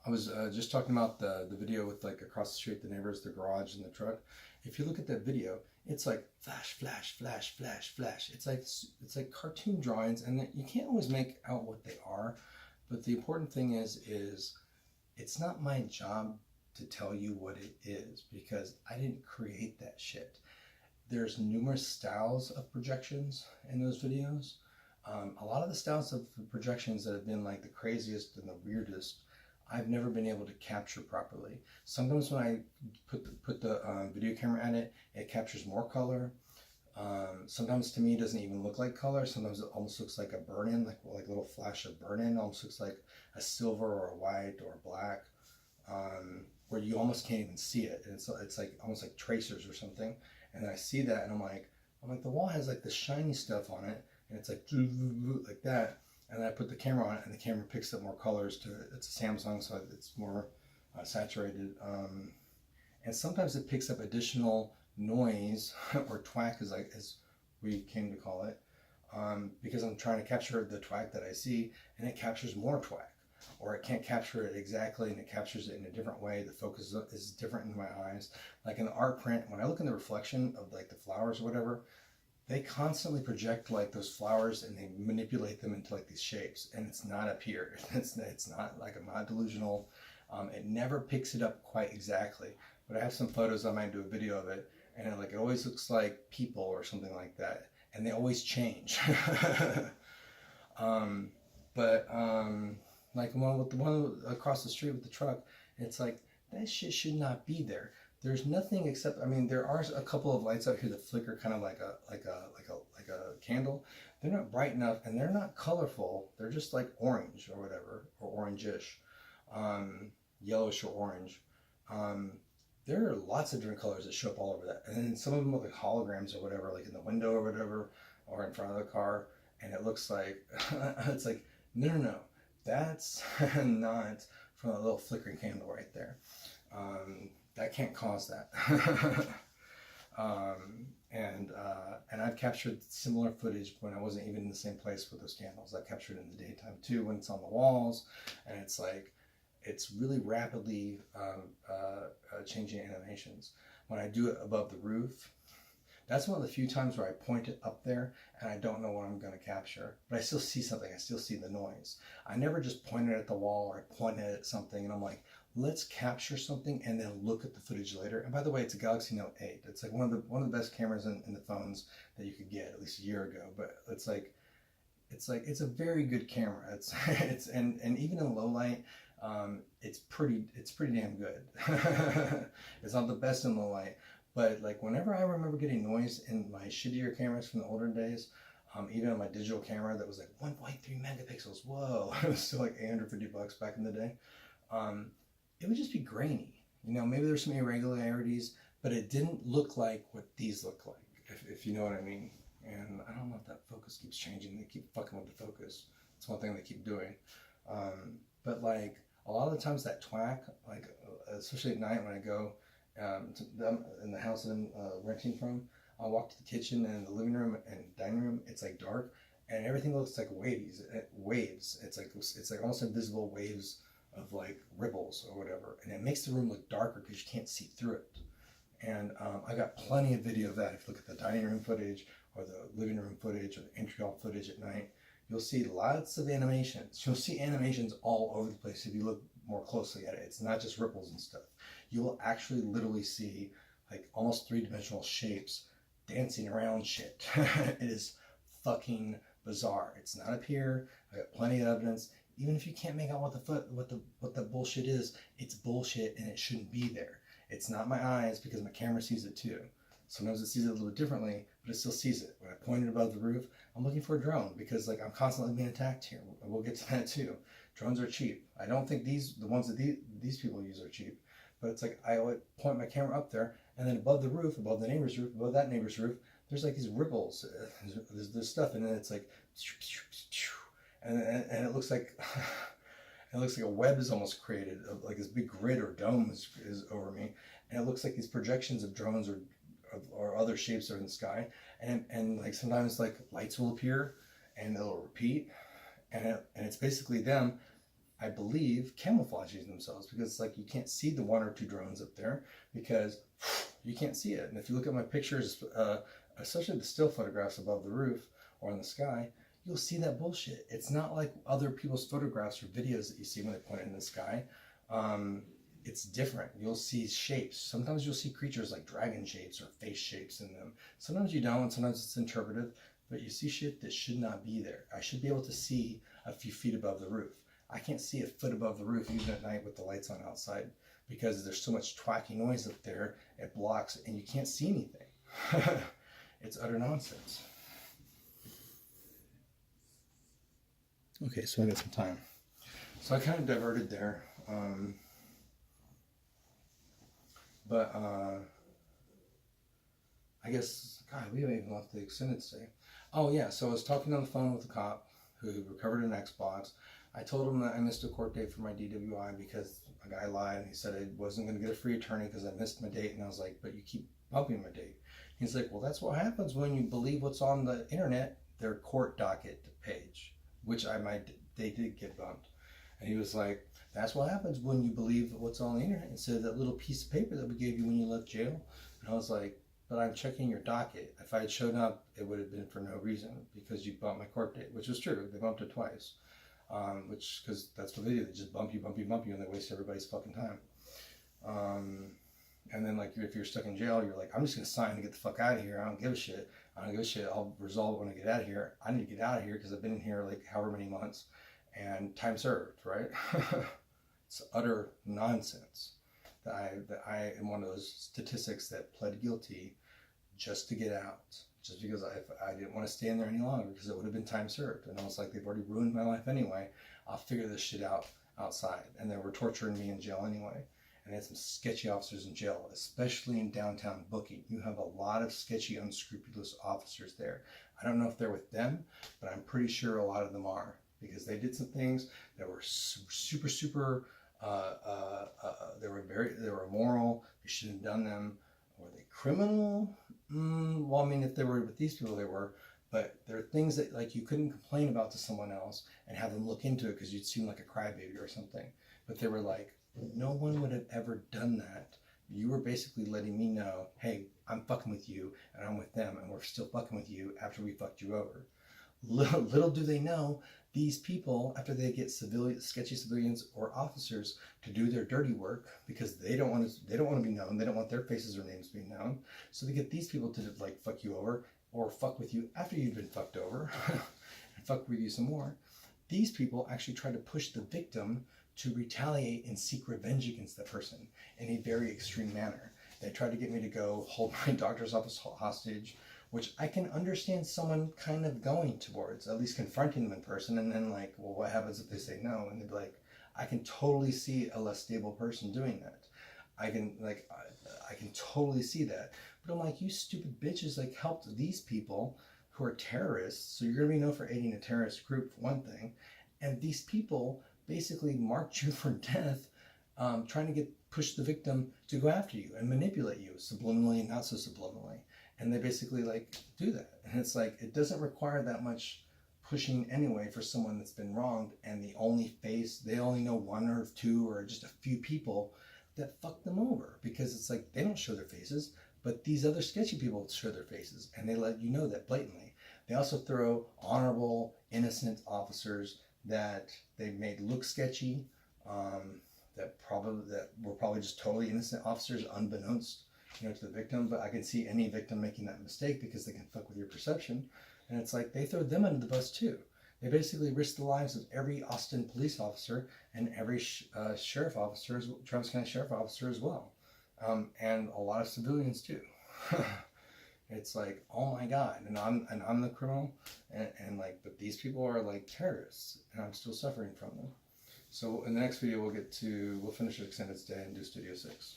I was just talking about the video with like across the street, the neighbors, the garage, and the truck. If you look at that video, it's like flash, flash, flash, flash, flash. It's like cartoon drawings, and you can't always make out what they are. But the important thing is it's not my job to tell you what it is because I didn't create that shit. There's numerous styles of projections in those videos. A lot of the styles of projections that have been like the craziest and the weirdest, I've never been able to capture properly. Sometimes when I put the video camera at it, it captures more color. Sometimes to me it doesn't even look like color. Sometimes it almost looks like a burn-in, like a little flash of burn-in. Almost looks like a silver or a white or a black, where you almost can't even see it. And it's like almost like tracers or something. And then I see that and I'm like the wall has like this shiny stuff on it, and it's like that. And then I put the camera on it, and the camera picks up more colors to it. It's a Samsung, so it's more saturated. And sometimes it picks up additional noise or twack, as we came to call it, because I'm trying to capture the twack that I see, and it captures more twack. Or it can't capture it exactly, and it captures it in a different way. The focus is different in my eyes. Like in the art print, when I look in the reflection of like the flowers or whatever, they constantly project like those flowers and they manipulate them into like these shapes, and it's not up here. It's not like, I'm not delusional. It never picks it up quite exactly, but I have some photos. I might do a video of it, and it always looks like people or something like that, and they always change. um, but like the one across the street with the truck, it's like that shit should not be there. There's nothing except, I mean, there are a couple of lights out here that flicker kind of like a candle. They're not bright enough, and they're not colorful. They're just like orange or whatever, or orangish, yellowish or orange. Um, there are lots of different colors that show up all over that, and then some of them look like holograms or whatever, like in the window or whatever, or in front of the car, and it looks like it's like no, that's not from a little flickering candle right there. That can't cause that. And I've captured similar footage when I wasn't even in the same place with those candles. I've captured it in the daytime too, when it's on the walls, and it's like it's really rapidly changing animations. When I do it above the roof, that's one of the few times where I point it up there and I don't know what I'm going to capture, but I still see something. I still see the noise. I never just point it at the wall or I point it at something and I'm like, let's capture something and then look at the footage later. And by the way, it's a Galaxy Note 8. It's like one of the best cameras in the phones that you could get at least a year ago. But it's a very good camera. And even in low light, it's pretty damn good. It's not the best in low light. But like whenever I remember getting noise in my shittier cameras from the older days, even on my digital camera that was like 1.3 megapixels, whoa, it was still like $850 back in the day. It would just be grainy. Maybe there's some irregularities, but it didn't look like what these look like, if you know what I mean. And I don't know if that focus keeps changing. They keep fucking with the focus. It's one thing they keep doing. But like a lot of the times that twack, like especially at night when I go to them in the house that I'm renting from, I'll walk to the kitchen and the living room and dining room. It's like dark, and everything looks like waves. It's like almost invisible waves of like ripples or whatever, and it makes the room look darker because you can't see through it. And I got plenty of video of that. If you look at the dining room footage or the living room footage or the entry hall footage at night, you'll see lots of animations. You'll see animations all over the place if you look more closely at it. It's not just ripples and stuff. You will actually literally see like almost three-dimensional shapes dancing around shit. It is fucking bizarre. It's not up here. I got plenty of evidence. Even if you can't make out what the bullshit is, it's bullshit and it shouldn't be there. It's not my eyes because my camera sees it too. Sometimes it sees it a little bit differently, but it still sees it. When I point it above the roof, I'm looking for a drone because like I'm constantly being attacked here. We'll get to that too. Drones are cheap. I don't think the ones that these people use are cheap, but it's like I would point my camera up there, and then above the roof, above the neighbor's roof, above that neighbor's roof, there's like these ripples. There's stuff, and then it's like, and it looks like. It looks like a web is almost created, like this big grid or dome is over me, and it looks like these projections of drones or other shapes are in the sky, and like sometimes like lights will appear, and it'll repeat, and it's basically them I believe, camouflaging themselves, because it's like you can't see the 1 or 2 drones up there because you can't see it. And if you look at my pictures, especially the still photographs above the roof or in the sky, you'll see that bullshit. It's not like other people's photographs or videos that you see when they point in the sky. It's different. You'll see shapes. Sometimes you'll see creatures like dragon shapes or face shapes in them. Sometimes you don't. Sometimes it's interpretive. But you see shit that should not be there. I should be able to see a few feet above the roof. I can't see a foot above the roof even at night with the lights on outside because there's so much twacky noise up there. It blocks and you can't see anything. It's utter nonsense. Okay, so I got some time. So I kind of diverted there. But I guess, God, we haven't even left the extended stay. Oh yeah, so I was talking on the phone with a cop who recovered an Xbox. I told him that I missed a court date for my DWI because a guy lied and he said I wasn't going to get a free attorney because I missed my date. And I was like, but you keep bumping my date. He's like, well, that's what happens when you believe what's on the internet, their court docket page, which they did get bumped. And he was like, that's what happens when you believe what's on the internet instead of that little piece of paper that we gave you when you left jail. And I was like, but I'm checking your docket. If I had shown up, it would have been for no reason because you bumped my court date, which was true. They bumped it twice, because that's what they do. They just bump you, and they waste everybody's fucking time. And then, like, if you're stuck in jail, you're like, I'm just going to sign to get the fuck out of here. I don't give a shit. I'll resolve it when I get out of here. I need to get out of here because I've been in here like however many months and time served, right? It's utter nonsense. That I am one of those statistics that pled guilty just to get out, just because I didn't want to stay in there any longer because it would have been time served. And I was like, they've already ruined my life anyway. I'll figure this shit out outside. And they were torturing me in jail anyway. And they had some sketchy officers in jail, especially in downtown Booking. You have a lot of sketchy, unscrupulous officers there. I don't know if they're with them, but I'm pretty sure a lot of them are because they did some things that were super they were immoral. They shouldn't have done them. Were they criminal? Well, I mean, if they were with these people, they were. But there are things that like you couldn't complain about to someone else and have them look into it because you'd seem like a crybaby or something. But they were like, no one would have ever done that. You were basically letting me know, hey, I'm fucking with you and I'm with them and we're still fucking with you after we fucked you over. Little do they know, these people, after they get sketchy civilians or officers to do their dirty work because they don't want to be known, they don't want their faces or names being known, so they get these people to like fuck you over or fuck with you after you've been fucked over and fuck with you some more. These people actually try to push the victim to retaliate and seek revenge against that person in a very extreme manner. They tried to get me to go hold my doctor's office hostage, which I can understand someone kind of going towards, at least confronting them in person, and then like, well, what happens if they say no? And they'd be like, I can totally see a less stable person doing that. I can totally see that. But I'm like, you stupid bitches, like helped these people who are terrorists, so you're gonna be known for aiding a terrorist group for one thing, and these people basically marked you for death, trying to push the victim to go after you and manipulate you subliminally and not so subliminally. And they basically like do that. And it's like, it doesn't require that much pushing anyway for someone that's been wronged. And they only know 1 or 2 or just a few people that fuck them over because it's like, they don't show their faces, but these other sketchy people show their faces and they let you know that blatantly. They also throw honorable, innocent officers that they made look sketchy, that were probably just totally innocent officers unbeknownst to the victim, but I can see any victim making that mistake because they can fuck with your perception. And it's like they throw them under the bus too. They basically risk the lives of every Austin police officer and every sheriff officer, Travis County sheriff officer as well, and a lot of civilians too. It's like, oh my God, and I'm the criminal, and like, but these people are like terrorists, and I'm still suffering from them. So in the next video, we'll finish the extended stay and do Studio 6.